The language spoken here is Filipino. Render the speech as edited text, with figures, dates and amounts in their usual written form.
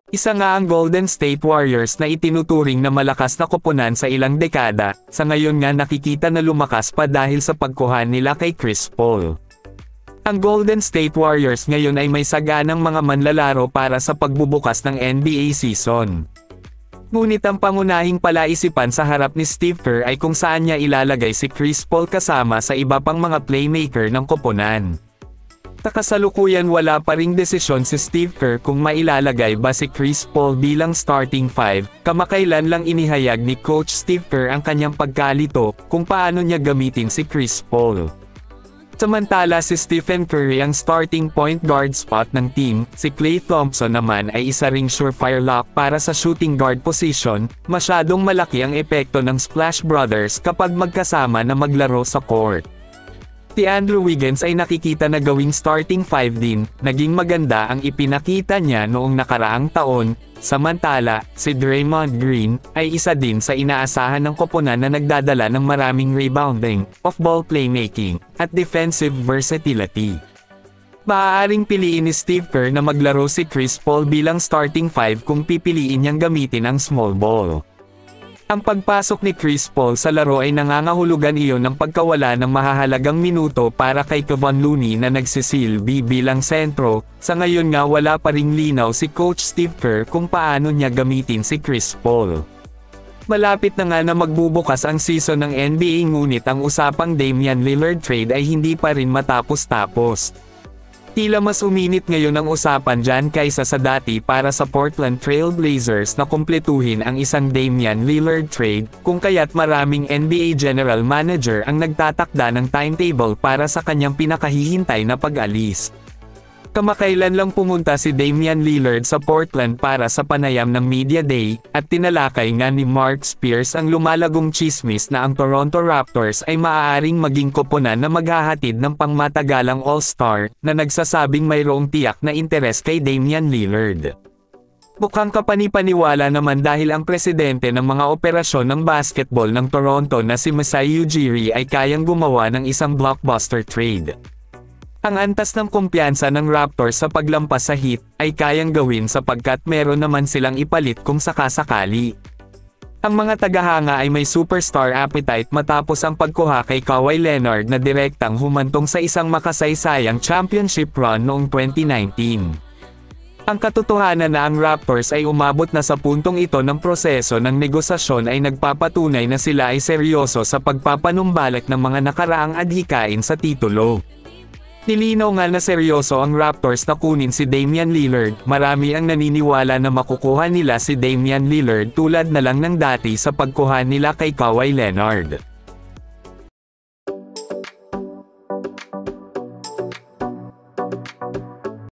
Isa nga ang Golden State Warriors na itinuturing na malakas na koponan sa ilang dekada, sa ngayon nga nakikita na lumakas pa dahil sa pagkuha nila kay Chris Paul. Ang Golden State Warriors ngayon ay may saganang mga manlalaro para sa pagbubukas ng NBA season. Ngunit ang pangunahing palaisipan sa harap ni Steve Kerr ay kung saan niya ilalagay si Chris Paul kasama sa iba pang mga playmaker ng koponan. Kasalukuyan wala pa ring desisyon si Steve Kerr kung mailalagay ba si Chris Paul bilang starting five. Kamakailan lang inihayag ni Coach Steve Kerr ang kanyang pagkalito kung paano niya gamitin si Chris Paul. Samantala si Stephen Curry ang starting point guard spot ng team, si Klay Thompson naman ay isa ring surefire lock para sa shooting guard position. Masyadong malaki ang epekto ng Splash Brothers kapag magkasama na maglaro sa court. Si Andrew Wiggins ay nakikita na gawing starting five din, naging maganda ang ipinakita niya noong nakaraang taon. Samantala, si Draymond Green ay isa din sa inaasahan ng koponan na nagdadala ng maraming rebounding, off-ball playmaking, at defensive versatility. Maaaring piliin ni Steve Kerr na maglaro si Chris Paul bilang starting five kung pipiliin niyang gamitin ang small ball. Ang pagpasok ni Chris Paul sa laro ay nangangahulugan iyon ng pagkawala ng mahahalagang minuto para kay Kevon Looney na nagsisilbi bilang sentro. Sa ngayon nga wala pa ring linaw si Coach Steve Kerr kung paano niya gamitin si Chris Paul. Malapit na nga na magbubukas ang season ng NBA ngunit ang usapang Damian Lillard trade ay hindi pa rin matapos-tapos. Tila mas uminit ngayon ang usapan dyan kaysa sa dati para sa Portland Trail Blazers na kumpletuhin ang isang Damian Lillard trade, kung kaya't maraming NBA General Manager ang nagtatakda ng timetable para sa kanyang pinakahihintay na pag-alis. Kamakailan lang pumunta si Damian Lillard sa Portland para sa panayam ng Media Day, at tinalakay nga ni Mark Spears ang lumalagong tsismis na ang Toronto Raptors ay maaaring maging koponan na maghahatid ng pangmatagalang All-Star, na nagsasabing mayroong tiyak na interes kay Damian Lillard. Mukhang kapanipaniwala naman dahil ang presidente ng mga operasyon ng basketball ng Toronto na si Masai Ujiri ay kayang gumawa ng isang blockbuster trade. Ang antas ng kumpiyansa ng Raptors sa paglampas sa Heat ay kayang gawin sapagkat meron naman silang ipalit kung sakasakali. Ang mga tagahanga ay may superstar appetite matapos ang pagkuha kay Kawhi Leonard na direktang humantong sa isang makasaysayang championship run noong 2019. Ang katotohanan na ang Raptors ay umabot na sa puntong ito ng proseso ng negosasyon ay nagpapatunay na sila ay seryoso sa pagpapanumbalik ng mga nakaraang adhikain sa titulo. Nilinaw nga na seryoso ang Raptors na kunin si Damian Lillard. Marami ang naniniwala na makukuha nila si Damian Lillard tulad na lang ng dati sa pagkuha nila kay Kawhi Leonard.